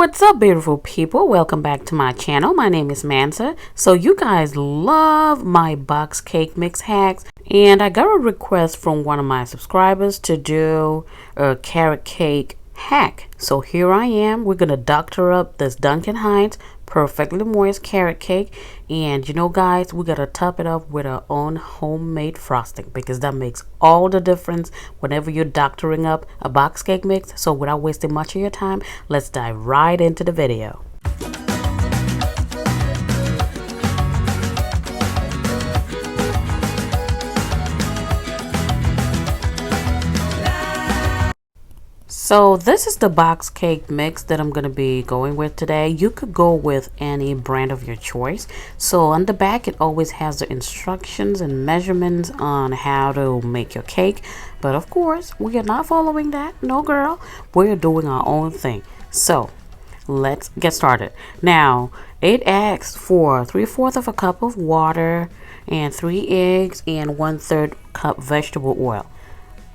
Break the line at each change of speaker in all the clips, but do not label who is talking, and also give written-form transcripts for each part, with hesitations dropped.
What's up, beautiful people? Welcome back to my channel. My name is Mansa. So you guys love my box cake mix hacks, and I got a request from one of my subscribers to do a carrot cake hack. So here I am. We're gonna doctor up this Duncan Hines perfectly moist carrot cake, and you know guys, we gotta top it up with our own homemade frosting because that makes all the difference whenever you're doctoring up a box cake mix. So without wasting much of your time, let's dive right into the video. So this is the box cake mix that I'm going to be going with today. You could go with any brand of your choice. So on the back it always has the instructions and measurements on how to make your cake. But of course we are not following that. No girl, we're doing our own thing. So let's get started. Now it asks for 3/4 of a cup of water and 3 eggs and 1/3 cup vegetable oil.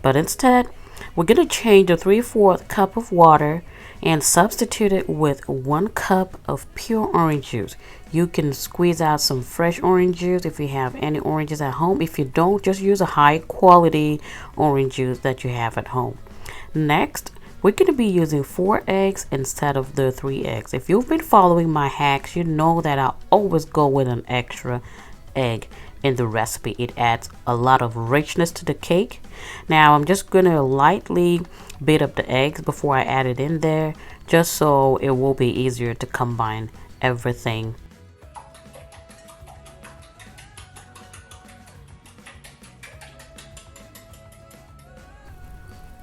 But instead we're going to change the 3/4 cup of water and substitute it with 1 cup of pure orange juice. You can squeeze out some fresh orange juice if you have any oranges at home. If you don't, just use a high quality orange juice that you have at home. Next, we're going to be using 4 eggs instead of the 3 eggs. If you've been following my hacks, you know that I always go with an extra egg in the recipe. It adds a lot of richness to the cake. Now I'm just gonna lightly beat up the eggs before I add it in there, just so it will be easier to combine everything.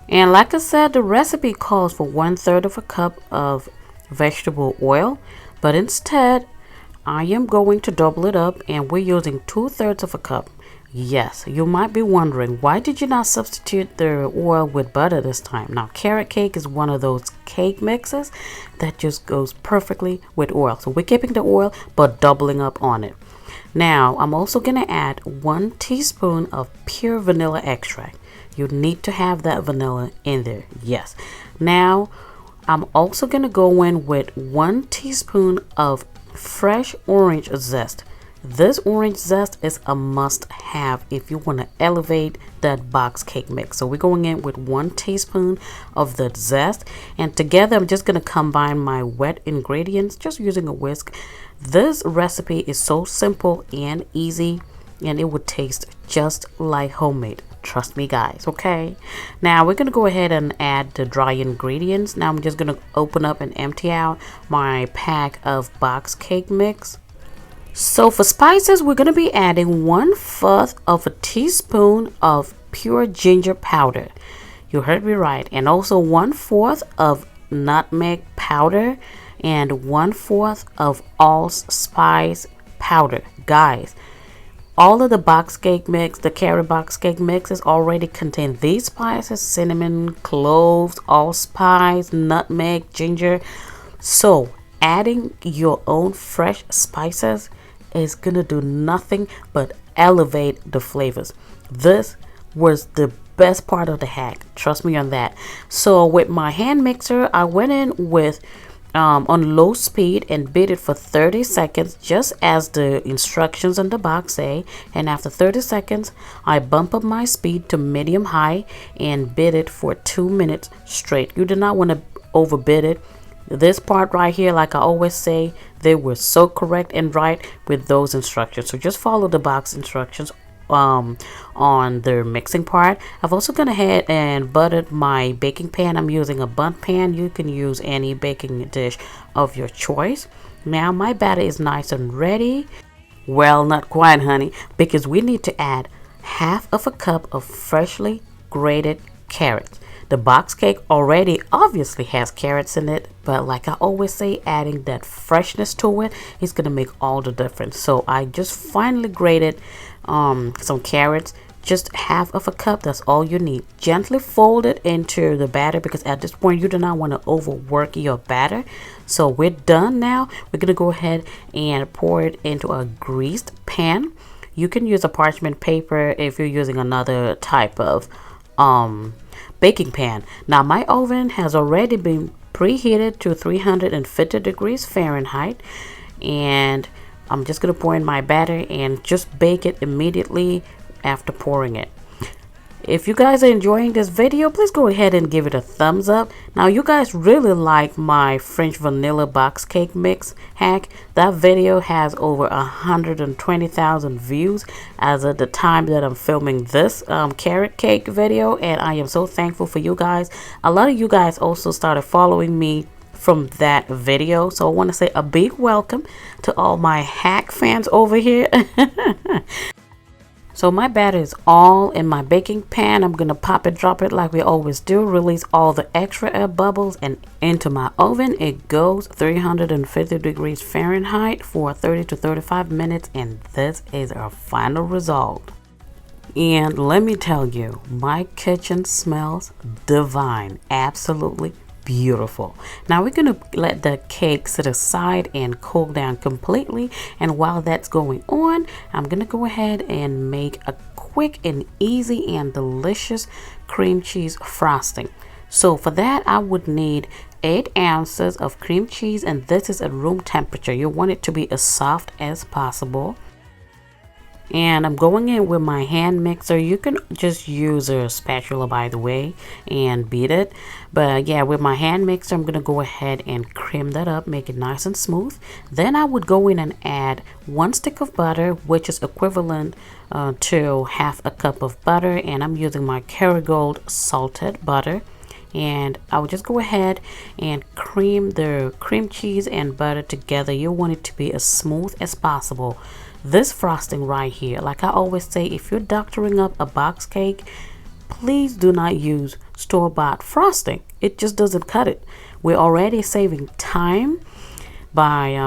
And like I said, the recipe calls for 1/3 of a cup of vegetable oil, but instead I am going to double it up and we're using 2/3 of a cup. Yes, you might be wondering, why did you not substitute the oil with butter this time? Now, carrot cake is one of those cake mixes that just goes perfectly with oil. So we're keeping the oil, but doubling up on it. Now, I'm also gonna add 1 teaspoon of pure vanilla extract. You need to have that vanilla in there, yes. Now, I'm also gonna go in with 1 teaspoon of fresh orange zest. This orange zest is a must-have if you want to elevate that box cake mix. So we're going in with 1 teaspoon of the zest, and together I'm just going to combine my wet ingredients just using a whisk. This recipe is so simple and easy, and it would taste just like homemade. Trust me guys, okay? Now we're gonna go ahead and add the dry ingredients. Now I'm just gonna open up and empty out my pack of box cake mix. So for spices, we're gonna be adding 1/4 of a teaspoon of pure ginger powder. You heard me right. And also 1/4 of nutmeg powder and 1/4 of allspice powder. Guys, all of the box cake mix, the carrot box cake mixes already contain these spices: cinnamon, cloves, allspice, nutmeg, ginger. So adding your own fresh spices is gonna do nothing but elevate the flavors. This was the best part of the hack, trust me on that. So with my hand mixer, I went in with on low speed and beat it for 30 seconds, just as the instructions on the box say. And after 30 seconds, I bump up my speed to medium high and beat it for 2 minutes straight. You do not want to overbid it. This part right here, like I always say, they were so correct and right with those instructions. So just follow the box instructions on the mixing part. I've also gone ahead and buttered my baking pan. I'm using a bundt pan. You can use any baking dish of your choice. Now my batter is nice and ready. Well, not quite, honey, because we need to add 1/2 of a cup of freshly grated carrots. The box cake already obviously has carrots in it, but like I always say, adding that freshness to it is going to make all the difference. So I just finely grated some carrots, just 1/2 of a cup. That's all you need. Gently fold it into the batter because at this point you do not want to overwork your batter. So we're done now. We're going to go ahead and pour it into a greased pan. You can use a parchment paper if you're using another type of baking pan. Now my oven has already been preheated to 350 degrees Fahrenheit, and I'm just gonna pour in my batter and just bake it immediately after pouring it. If you guys are enjoying this video, please go ahead and give it a thumbs up. Now, you guys really like my French vanilla box cake mix hack. That video has over 120,000 views as of the time that I'm filming this carrot cake video, and I am so thankful for you guys. A lot of you guys also started following me from that video, so I want to say a big welcome to all my hack fans over here. So my batter is all in my baking pan. I'm gonna pop it, drop it like we always do, release all the extra air bubbles, and into my oven it goes, 350 degrees Fahrenheit for 30 to 35 minutes, and this is our final result. And let me tell you, my kitchen smells divine, absolutely beautiful. Now we're gonna let the cake sit aside and cool down completely, and while that's going on, I'm gonna go ahead and make a quick and easy and delicious cream cheese frosting. So for that, I would need 8 ounces of cream cheese, and this is at room temperature. You want it to be as soft as possible. And I'm going in with my hand mixer. You can just use a spatula, by the way, and beat it. But yeah, with my hand mixer, I'm gonna go ahead and cream that up, make it nice and smooth. Then I would go in and add 1 stick of butter, which is equivalent to half a cup of butter, and I'm using my Kerrygold salted butter. And I would just go ahead and cream the cream cheese and butter together. You want it to be as smooth as possible. This frosting right here, like I always say, if you're doctoring up a box cake, please do not use store-bought frosting. It just doesn't cut it. We're already saving time by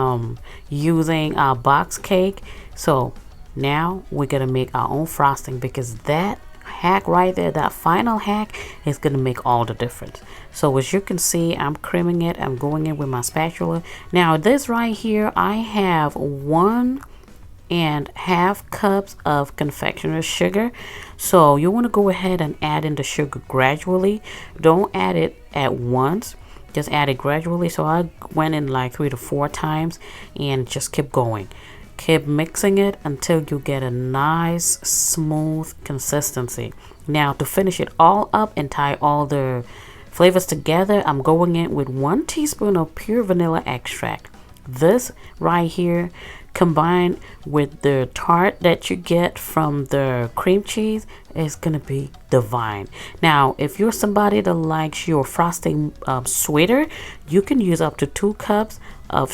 using our box cake. So now we're gonna make our own frosting, because that hack right there, that final hack, is gonna make all the difference. So as you can see, I'm creaming it. I'm going in with my spatula. Now this right here, I have 1.5 cups of confectioner sugar. So you want to go ahead and add in the sugar gradually. Don't add it at once, just add it gradually. So I went in like 3 to 4 times and just keep going. Keep mixing it until you get a nice smooth consistency. Now to finish it all up and tie all the flavors together, I'm going in with 1 teaspoon of pure vanilla extract. This right here, combined with the tart that you get from the cream cheese, is gonna be divine. Now if you're somebody that likes your frosting sweeter, you can use up to 2 cups of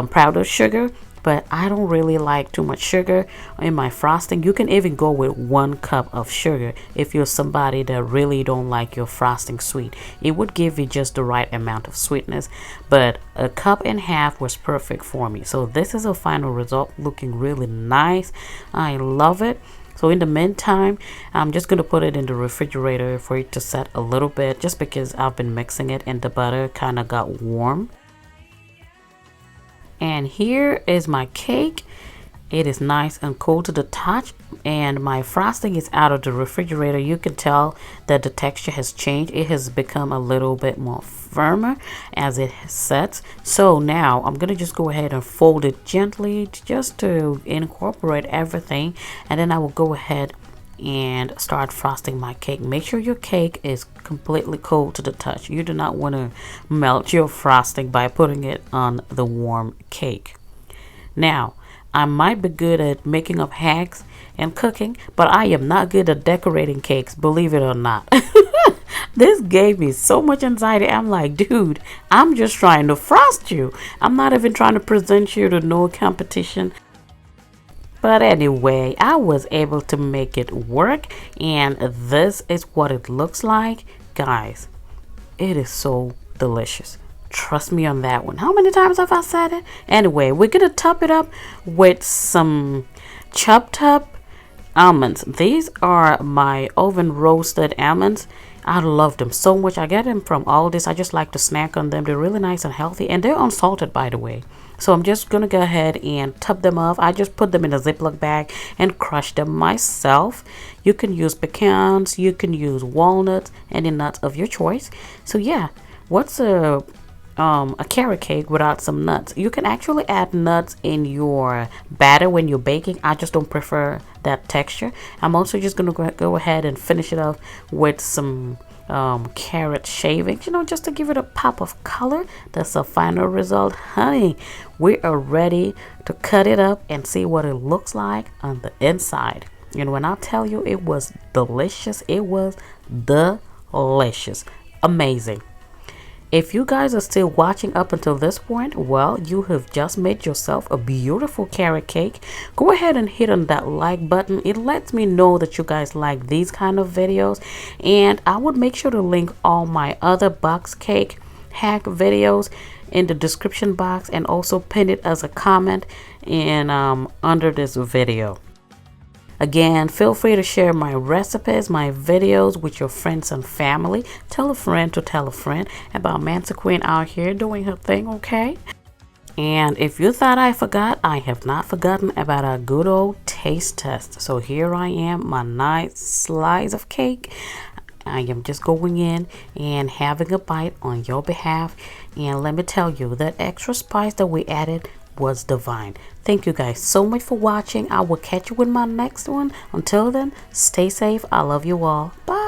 powdered sugar, but I don't really like too much sugar in my frosting. You can even go with 1 cup of sugar if you're somebody that really don't like your frosting sweet. It would give you just the right amount of sweetness, but 1.5 cups was perfect for me. So this is a final result, looking really nice. I love it. So in the meantime, I'm just going to put it in the refrigerator for it to set a little bit, just because I've been mixing it and the butter kind of got warm. And here is my cake. It is nice and cool to the touch, and my frosting is out of the refrigerator. You can tell that the texture has changed. It has become a little bit more firmer as it sets. So now I'm gonna just go ahead and fold it gently just to incorporate everything, and then I will go ahead and start frosting my cake. Make sure your cake is completely cold to the touch. You do not want to melt your frosting by putting it on the warm cake. Now, I might be good at making up hacks and cooking, but I am not good at decorating cakes, believe it or not. This gave me so much anxiety. I'm like, dude, I'm just trying to frost you. I'm not even trying to present you to no competition. But anyway, I was able to make it work, and this is what it looks like. Guys, it is so delicious. Trust me on that one. How many times have I said it? Anyway, we're gonna top it up with some chopped up almonds. These are my oven roasted almonds. I love them so much. I get them from Aldi's. I just like to snack on them. They're really nice and healthy, and they're unsalted, by the way. So I'm just gonna go ahead and top them off. I just put them in a Ziploc bag and crush them myself. You can use pecans, you can use walnuts, any nuts of your choice. So yeah, what's a a carrot cake without some nuts. You can actually add nuts in your batter when you're baking. I just don't prefer that texture. I'm also just gonna go ahead and finish it off with some carrot shavings, just to give it a pop of color. That's the final result. Honey, we are ready to cut it up and see what it looks like on the inside. And when I tell you it was delicious, it was delicious. Amazing. If you guys are still watching up until this point, well, you have just made yourself a beautiful carrot cake. Go ahead and hit on that like button. It lets me know that you guys like these kind of videos. And I would make sure to link all my other box cake hack videos in the description box, and also pin it as a comment in under this video. Again, feel free to share my recipes, my videos with your friends and family. Tell a friend to tell a friend about Mansa Queen out here doing her thing, okay? And if you thought I forgot, I have not forgotten about our good old taste test. So here I am, my nice slice of cake. I am just going in and having a bite on your behalf. And let me tell you, that extra spice that we added was divine. Thank you guys so much for watching. I will catch you in my next one. Until then, stay safe. I love you all. Bye.